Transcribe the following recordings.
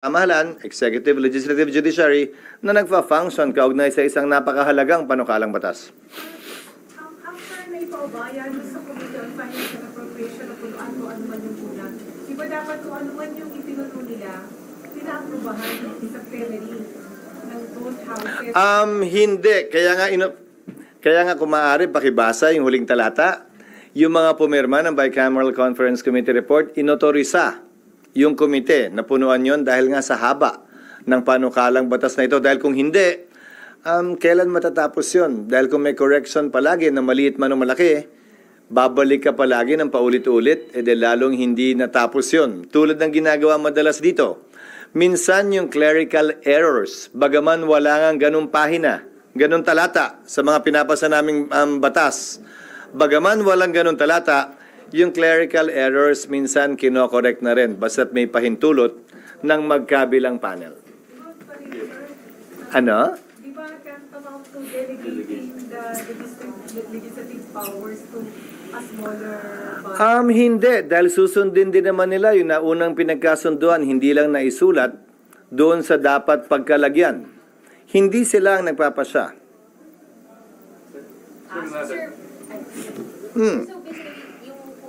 pamahalaan, executive, legislative, judiciary, na nagpa-function kaugnay sa isang napakahalagang panukalang batas. After na ipaubayan sa Committee on Finance and Appropriation o kung ano man yung kulang, di ba dapat kung ano man yung itinuto nila, pina-aprobahan sa plenary ng both houses? Hindi. Kaya nga kung maaari, pakibasa yung huling talata. Yung mga pumirma ng Bicameral Conference Committee report, inotorisa yung komite na punuan yon dahil nga sa haba ng panukalang batas na ito. Dahil kung hindi, kailan matatapos yon? Dahil kung may correction palagi na maliit man o malaki, babalik ka palagi ng paulit-ulit, lalong hindi natapos yon. Tulad ng ginagawa madalas dito. Minsan yung clerical errors, bagaman wala nga ganung pahina, ganung talata sa mga pinapasa naming batas, bagaman walang ganung talata, yung clerical errors minsan kinokorek na rin basta't may pahintulot ng magkabilang panel. Ano? Di ba tantamount to delegating the legislative powers to a smaller body? Hindi. Dahil susundin din naman nila yung naunang pinagkasunduan, hindi lang naisulat doon sa dapat pagkalagyan. Hindi sila ang nagpapasya. Sir, so basically,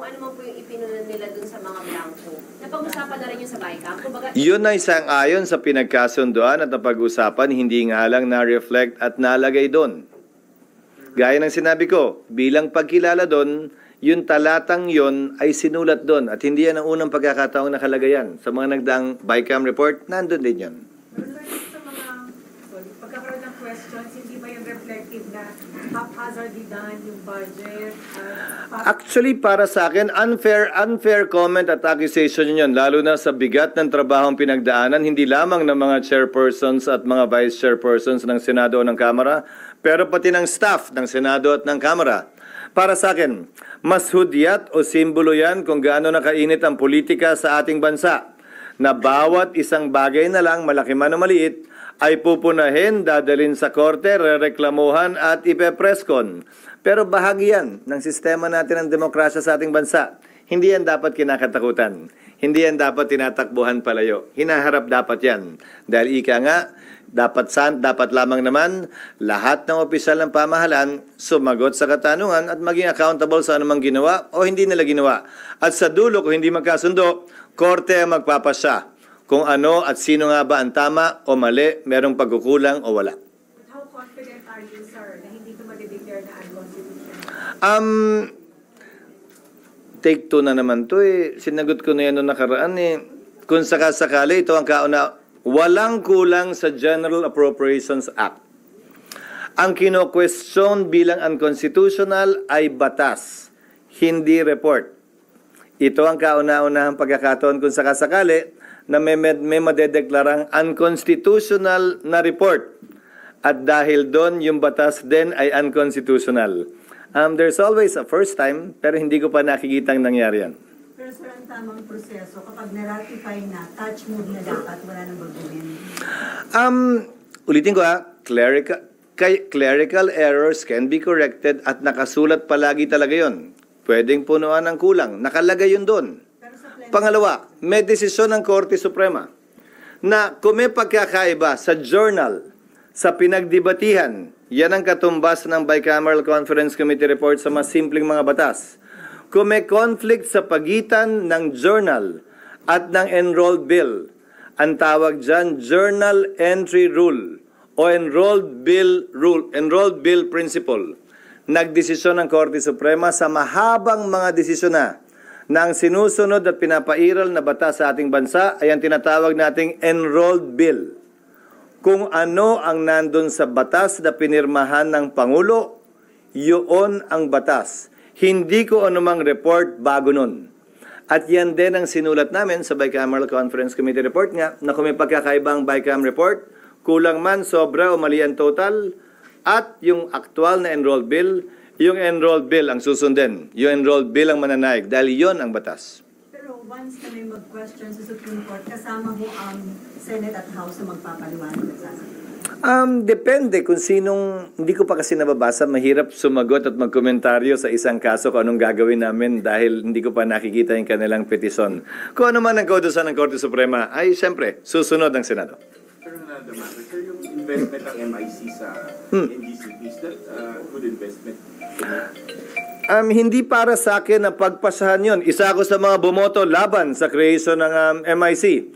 kung ano man po yung ipinunan nila dun sa mga blanco, napag-usapan na rin yun sa BICAM? Yun ay sang-ayon sa pinagkasunduan at napag-usapan, hindi nga lang na-reflect at nalagay doon. Gaya ng sinabi ko, bilang pagkilala doon, yung talatang yon ay sinulat doon at hindi yan ang unang pagkakataong nakalagay yan. Sa mga nagdaang BICAM report, nandun din yan. Sa mga pagkakaroon ng questions, hindi ba yung reflective na haphazardly done yung budget? Actually, para sa akin, unfair comment at accusation yun, lalo na sa bigat ng trabahong pinagdaanan, hindi lamang ng mga chairpersons at mga vice chairpersons ng Senado o ng Kamara, pero pati ng staff ng Senado at ng Kamara. Para sa akin, mas hudyat o simbolo yan kung gaano nakainit ang politika sa ating bansa, na bawat isang bagay na lang, malaki man o maliit, ay pupunahin, dadalhin sa korte, rereklamuhan at ipepreskon. Pero bahagi yan ng sistema natin ng demokrasya sa ating bansa. Hindi yan dapat kinakatakutan. Hindi yan dapat tinatakbuhan palayo. Hinaharap dapat yan. Dahil ika nga, dapat lamang naman lahat ng opisyal ng pamahalaan sumagot sa katanungan at maging accountable sa anumang ginawa o hindi nila ginawa. At sa dulo, kung hindi magkasundo, korte ang magpapasya kung ano at sino nga ba ang tama o mali, merong pagkukulang o wala. But how confident are you, sir, na hindi ito ma-declare na unconstitutional? Take two na naman to eh. Sinagot ko na yan noong nakaraan eh. Kung sakasakali, ito ang kauna. Walang kulang sa General Appropriations Act. Ang kino-question bilang unconstitutional ay batas, hindi report. Ito ang kauna-unahang pagkakataon kung sakasakali na may madedeklarang unconstitutional na report. At dahil doon, yung batas din ay unconstitutional. There's always a first time, pero hindi ko pa nakikitang nangyari yan. Pero sir, ang tamang proseso, kapag na-ratify na, touch move na dapat, wala nang baguhin. Ulitin ko clerical errors can be corrected at nakasulat palagi talaga yon. Pwedeng punuan ng kulang. Nakalagay yun doon. Pangalawa, may desisyon ng Korte Suprema na kung may pagkakaiba sa journal, sa pinagdebatihan, yan ang katumbas ng Bicameral Conference Committee report sa mas simpleng mga batas. Kung may conflict sa pagitan ng journal at ng enrolled bill, ang tawag dyan journal entry rule o enrolled bill principle. Nagdesisyon ng Korte Suprema sa mahabang mga desisyon na ang sinusunod at pinapairal na batas sa ating bansa ay ang tinatawag nating enrolled bill. Kung ano ang nandun sa batas na pinirmahan ng Pangulo, yun ang batas. Hindi ko anumang report bago nun. At yan din ang sinulat namin sa Bicameral Conference Committee report nga na kung may pagkakaibang Bicam report, kulang man, sobra o mali ang total, at yung actual na enrolled bill, yung enrolled bill ang susundin. Yung enrolled bill ang mananaig dahil yon ang batas. Pero once na may mag-question sa Supreme Court, kasama mo ang Senate at House na magpapaliwanag at sasagot. Depende kung sinong, hindi ko pa kasi nababasa, mahirap sumagot at magkomentaryo sa isang kaso kung anong gagawin namin dahil hindi ko pa nakikita yung kanilang petisyon. Kung ano man ang kautusan ng Korte Suprema, ay siyempre, susunod ang Senado. Sir, another matter. Sir, yung investment ng MIC sa NGCP, is that good investment? Hindi para sa akin na pagpasahan yon. Isa ako sa mga bumoto laban sa creation ng MIC.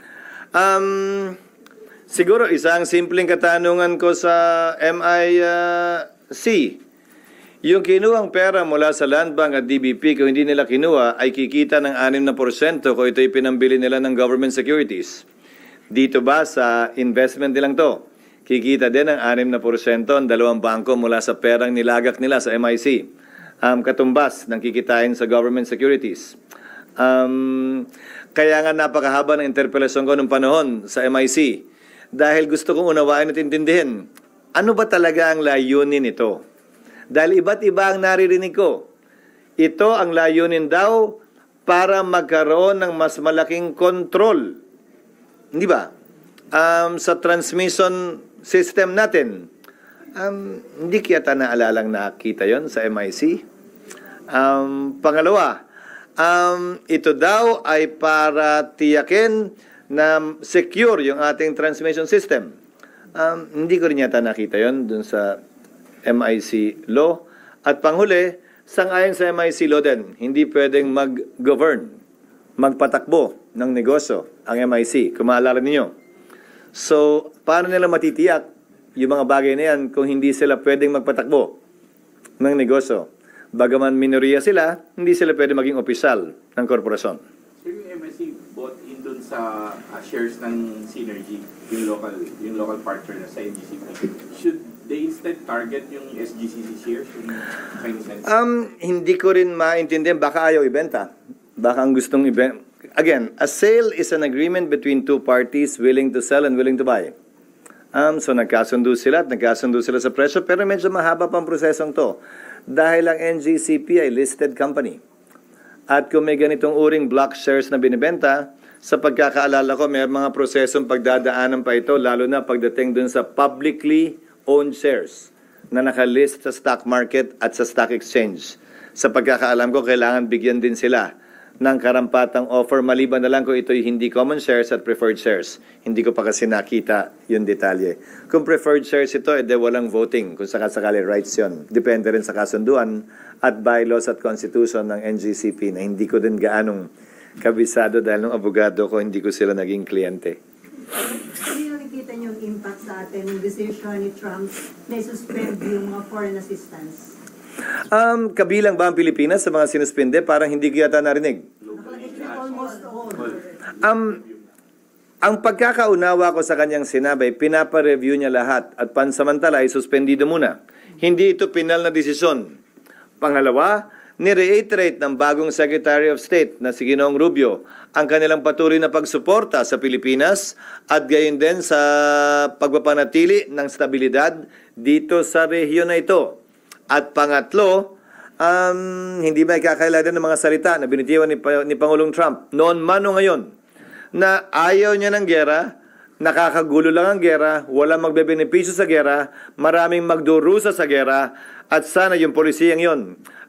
Siguro isang simpleng katanungan ko sa MIC. Yung kinuhang pera mula sa Land Bank at DBP, kung hindi nila kinuha, ay kikita ng 6% kung ito'y pinambili nila ng government securities. Dito ba sa investment nilang to? Kikita din ng 6% ang dalawang bangko mula sa perang nilagak nila sa MIC. Katumbas ng kikitain sa government securities. Kaya nga napakahaba ng interpelasyon ko nung panahon sa MIC. Dahil gusto kong unawain at intindihin, ano ba talaga ang layunin nito? Dahil iba't iba ang naririnig ko. Ito ang layunin daw para magkaroon ng mas malaking control. Hindi ba? Sa transmission system natin. Hindi kiyata naalalang nakita yon sa MIC. Pangalawa, ito daw ay para tiyakin na secure yung ating transmission system. Hindi ko rin yata nakita yon dun sa MIC law. At panghuli, sang-ayon sa MIC law din, hindi pwedeng mag-govern, magpatakbo ng negosyo ang MIC, kung maalala ninyo. So, paano nila matitiyak yung mga bagay na yan kung hindi sila pwedeng magpatakbo ng negosyo? Bagaman minoriya sila, hindi sila pwede maging opisyal ng korporasyon. Sir, yung MIC bought in dun sa shares ng Synergy, yung local partner na sa NGCP. Should they instead target yung SGCC shares? Yung Hindi ko rin maintindihan. Baka ayaw ibenta. Baka ang gustong ibenta. Again, a sale is an agreement between two parties willing to sell and willing to buy. So nagkasundo sila at nagkasundo sila sa presyo, pero medyo mahaba pang prosesong to. Dahil ang NGCP ay listed company. At kung may ganitong uring block shares na binibenta, sa pagkakaalala ko, may mga prosesong pagdadaanan pa ito, lalo na pagdating dun sa publicly owned shares na nakalist sa stock market at sa stock exchange. Sa pagkakaalam ko, kailangan bigyan din sila ng karampatang offer, maliban na lang kung ito'y hindi common shares at preferred shares. Hindi ko pa kasi nakita yung detalye. Kung preferred shares ito, edi walang voting. Kung sakasakali, rights yun. Depende rin sa kasunduan at bylaws at constitution ng NGCP na hindi ko din gaanong kabisado dahil nung abogado ko, hindi ko sila naging kliyente. Hindi nakikita niyo yung impact sa atin ng decision ni Trump na isuspend yung mga foreign assistance? Kabilang ba ang Pilipinas sa mga sinuspinde? Parang hindi ko yata narinig. Nakalagay na almost all. Ang pagkakaunawa ko sa kanyang sinabi, pinapa-review niya lahat at pansamantala ay suspendido muna. Hindi ito pinal na desisyon. Pangalawa, ni-reiterate ng bagong Secretary of State na si Ginoong Rubio ang kanilang patuloy na pagsuporta sa Pilipinas at gayon din sa pagpapanatili ng stabilidad dito sa rehiyon na ito. At pangatlo, hindi may kakailangan ng mga salita na binitiwan ni Pangulong Trump noon man o ngayon na ayaw niya ng gera, nakakagulo lang ang gera, walang magbebenepisyo sa gera, maraming magdurusa sa gera, at sana yung polisiyang yon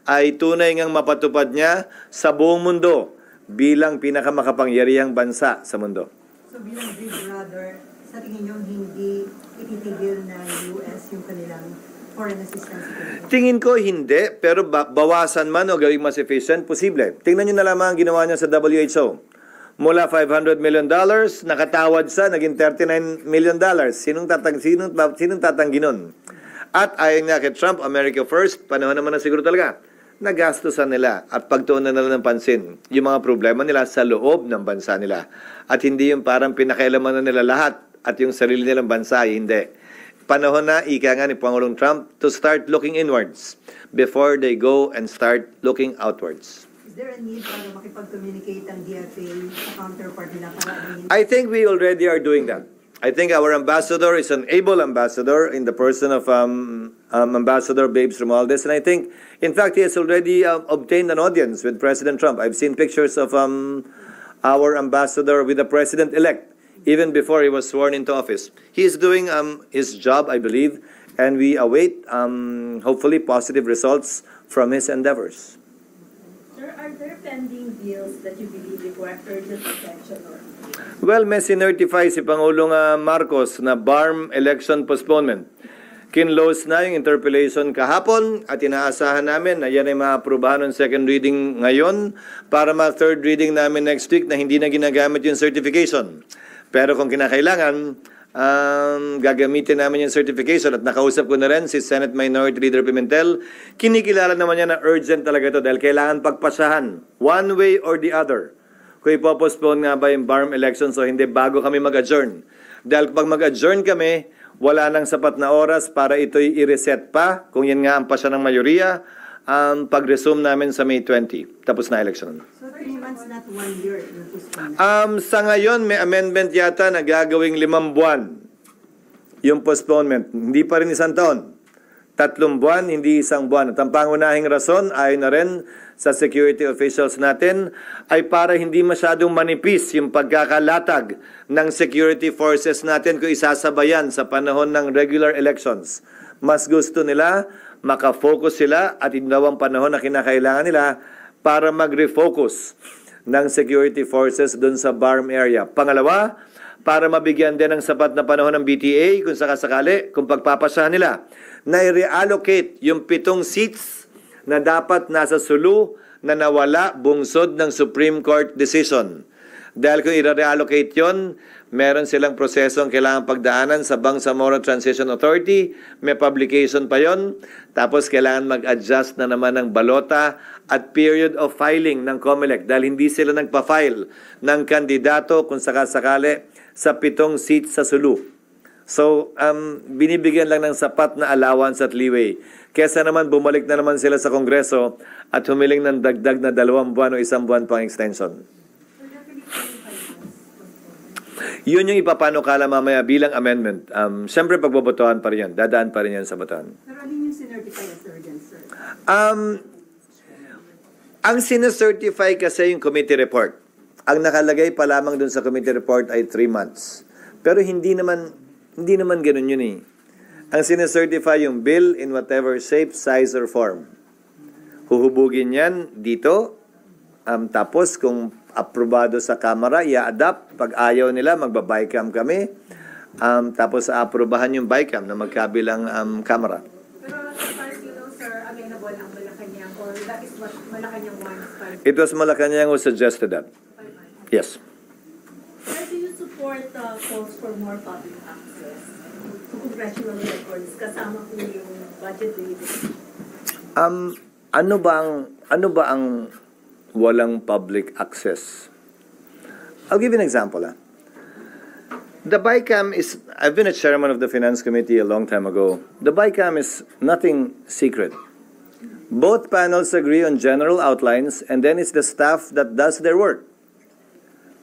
ay tunay ngang mapatupad niya sa buong mundo bilang pinakamakapangyarihang bansa sa mundo. So bilang big brother, sa tingin niyo hindi ititigil ng US yung kanilang foreign assistance? Tingin ko hindi, pero bawasan man o gawing mas efficient, posible. Tingnan niyo na lamang ang ginawa niya sa WHO. Mula $500 million, nakatawad sa naging $39 million. Sinong tatanggi nun? At ayon nga kay Trump, America first, panahon naman na siguro talaga, nagastusan nila at pagtuunan nila ng pansin yung mga problema nila sa loob ng bansa nila. At hindi yung parang pinakailaman na nila lahat at yung sarili nilang bansa ay hindi. Panahon na, ika nga ni Pangulong Trump, to start looking inwards before they go and start looking outwards. Is there a need para makipag-communicate ang DFA sa counterpart nila para I think we already are doing that. I think our ambassador is an able ambassador in the person of Ambassador Babes Romualdez. And I think, in fact, he has already obtained an audience with President Trump. I've seen pictures of our ambassador with the president-elect. even before he was sworn into office. He is doing his job, I believe, and we await hopefully positive results from his endeavors. Sir, are there pending bills that you believe require urgent attention or? Well, may sinertify si Pangulong Marcos na BARM election postponement. Kinlose na yung interpellation kahapon at inaasahan namin na yan ay maaprubahan ng second reading ngayon para ma-third reading namin next week na hindi na ginagamit yung certification. Pero kung kinakailangan, gagamitin namin yung certification at nakausap ko na rin si Senate Minority Leader Pimentel. Kinikilala naman niya na urgent talaga ito dahil kailangan pagpasahan one way or the other. Kung ipopostpone nga ba yung BARM elections o hindi bago kami mag-adjourn. Dahil pag mag-adjourn kami, wala nang sapat na oras para ito'y i-reset pa, kung yan nga ang pasya ng mayoriya, pag-resume namin sa May 20. Tapos na election. So 3 months, not 1 year. Sa ngayon, may amendment yata na gagawing 5 buwan yung postponement. Hindi pa rin 1 taon. 3 buwan, hindi 1 buwan. At ang pangunahing rason, ayon na rin sa security officials natin, ay para hindi masyadong manipis yung pagkakalatag ng security forces natin kung isasabayan sa panahon ng regular elections. Mas gusto nila, makafocus sila at yun daw ang panahon na kinakailangan nila para mag-refocus ng security forces dun sa BARM area. Pangalawa, para mabigyan din ng sapat na panahon ng BTA kung sakasakali, kung pagpapasahan nila, na i-reallocate yung 7 seats na dapat nasa Sulu na nawala bungsod ng Supreme Court decision. Dahil kung i-reallocate yon, meron silang prosesong kailangan pagdaanan sa Bangsamoro Transition Authority, may publication pa yon, tapos kailangan mag-adjust na naman ng balota at period of filing ng COMELEC dahil hindi sila nagpa-file ng kandidato kung sakasakali sa 7 seats sa Sulu. So, binibigyan lang ng sapat na allowance at leeway. Kesa naman bumalik na naman sila sa Kongreso at humiling ng dagdag na 2 buwan o 1 buwan pang extension. Yun yung ipapanukala mamaya bilang amendment. Siyempre, pagbobotohan pa rin yan. Dadaan pa rin yan sa botohan. Pero alin yung sinertify as urgent, sir? Ang sinecertify kasi yung committee report. Ang nakalagay pa lamang dun sa committee report ay 3 months. Pero hindi naman ganun yun eh. Ang sinecertify yung bill in whatever shape, size, or form. Huhubugin yan dito. Tapos kung aprobado sa Kamara, i-adapt. Pag ayaw nila, magba-bycam kami. Tapos aprobahan yung bycam na magkabilang Kamara. Pero as far as you know, sir, amenable ang Malacanang or that is what Malacanang wants. It was Malacanang who suggested that. Yes. Sir, do you support calls for more public access to congressional records kasama po yung budget release? Ano ba ang walang public access? I'll give you an example. The BICAM is, I've been a chairman of the Finance Committee a long time ago. The BICAM is nothing secret. Both panels agree on general outlines and then it's the staff that does their work.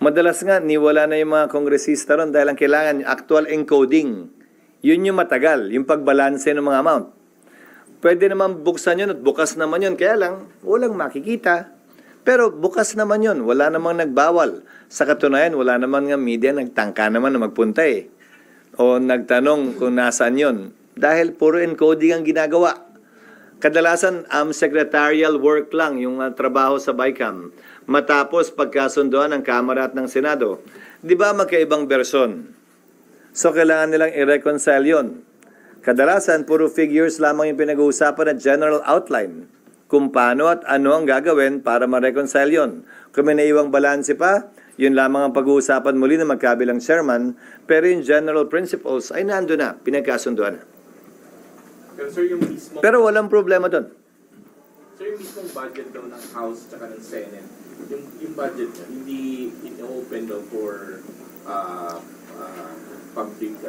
Madalas nga, niwala na yung mga kongresista ron dahil ang kailangan actual encoding. Yun yung matagal, yung pagbalanse ng mga amount. Pwede naman buksan yun at bukas naman yun. Kaya lang, walang makikita. Pero bukas naman yun. Wala namang nagbawal. Sa katunayan, wala naman nga media nagtangka naman na magpunta eh. O nagtanong kung nasaan yun. Dahil puro encoding ang ginagawa. Kadalasan, secretarial work lang yung trabaho sa BICAM. Matapos pagkasunduan ng Kamara at ng Senado. Di ba magkaibang bersyon? So kailangan nilang i-reconcile yun. Kadalasan, puro figures lamang yung pinag-uusapan at general outline kung paano at ano ang gagawin para ma-reconcile yun. Kung may naiwang balanse pa, yun lamang ang pag-uusapan muli ng magkabilang chairman, pero yung general principles ay nando na, pinagkasunduan na. Pero sir, yung mismo... Pero walang problema doon. Sir, yung mismong budget daw ng House at ng Senate, yung budget niya, hindi in-open daw for public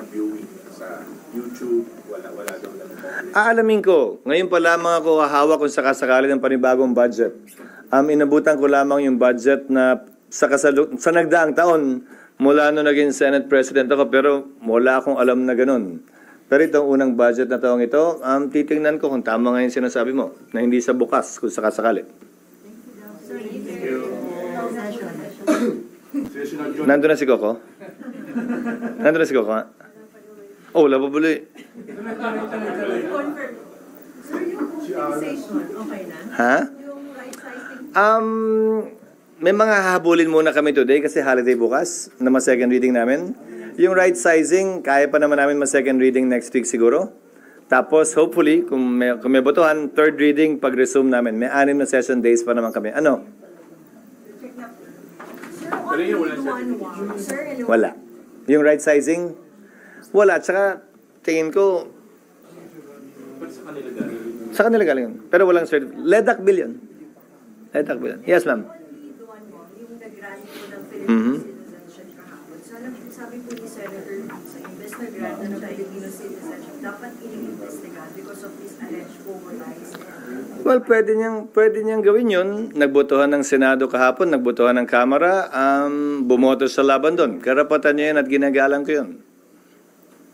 viewing sa YouTube, wala daw lang public. Aalamin ko, ngayon pa lamang ako hahawak kung sakasakali ng panibagong budget. Inabutan ko lamang yung budget na sa nagdaang taon, mula nung naging Senate President ako, pero wala akong alam na ganun. Pero itong unang budget na taong ito, titingnan ko kung tama nga yung sinasabi mo, na hindi sa bukas kung sakasakali. Sir, Nandun na si Coco? Nandun na si Coco, ha? Oh, wala pa buli. Confirm. Sir, yung utilization, okay na? Ha? Yung right sizing, May mga hahabulin muna kami today kasi holiday bukas na mas-second reading namin. Yung right sizing, kaya pa naman namin mas-second reading next week siguro. Tapos hopefully, kung may botohan, third reading pag-resume namin. May 6 na session days pa naman kami. Ano? sir, Pero only yun, wala with siya. one wall. Sir, hello? Wala. Yung right sizing, wala. Tsaka tingin ko, Pero sa kanila galing. sa kanila galing yun. Pero walang certificate. LEDAC bill yun. LEDAC bill yun. Yes, ma'am. Only the one mo, yung nag-grant po ng Mhm. Filipino citizenship kahapon. Sabi po ni Senator sa imbes na grant na ng Filipino citizenship, dapat ini-investiga because of this alleged overrides. Well, pwede niyang gawin yun. Nagbotohan ng Senado kahapon, nagbotohan ng Kamara, bumoto sa laban doon. Karapatan niya yun at ginagalang ko yun.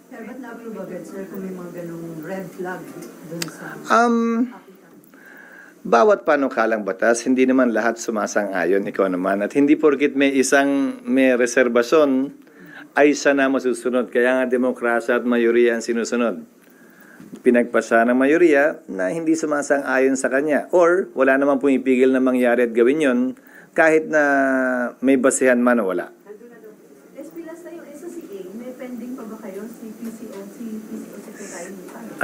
Pero ba't na-approve agad, sir, kung may mga ganong red flag dun sa Bawat panukalang batas, hindi naman lahat sumasang-ayon, ikaw naman. At hindi porkit may reserbasyon, ay siya na masusunod. Kaya nga demokrasya at mayoriya ang sinusunod. Pinagpasa ng mayoriya na hindi sumasang-ayon sa kanya. Or wala namang pumipigil na mangyari at gawin yon kahit na may basehan man o wala. SP last na yung SCA, may pending pa ba kayo si PCO Secretary?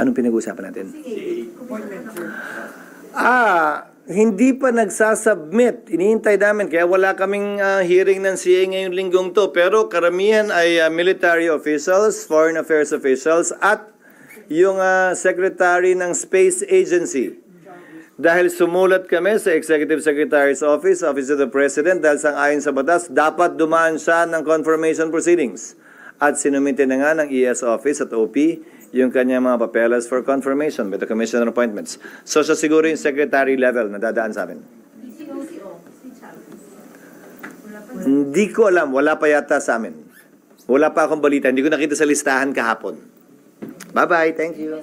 Anong pinag-uusapan natin? CA, Hindi pa nagsasubmit. Iniintay namin. Kaya wala kaming hearing ng CA ngayong linggong to. Pero karamihan ay military officials, foreign affairs officials, at yung secretary ng Space Agency. Dahil sumulat kami sa Executive Secretary's Office, Office of the President, dahil sang-ayon sa batas, dapat dumaan siya ng confirmation proceedings. At sinumite na nga ng ES Office at OP yung kanyang mga papeles for confirmation by the Commissioner on Appointments. So siya siguro yung secretary level na dadaan sa amin. PCO, si Chavez. Wala pa. Hindi ko alam. Wala pa yata sa amin. Wala pa akong balita. Hindi ko nakita sa listahan kahapon. Bye-bye. Thank you.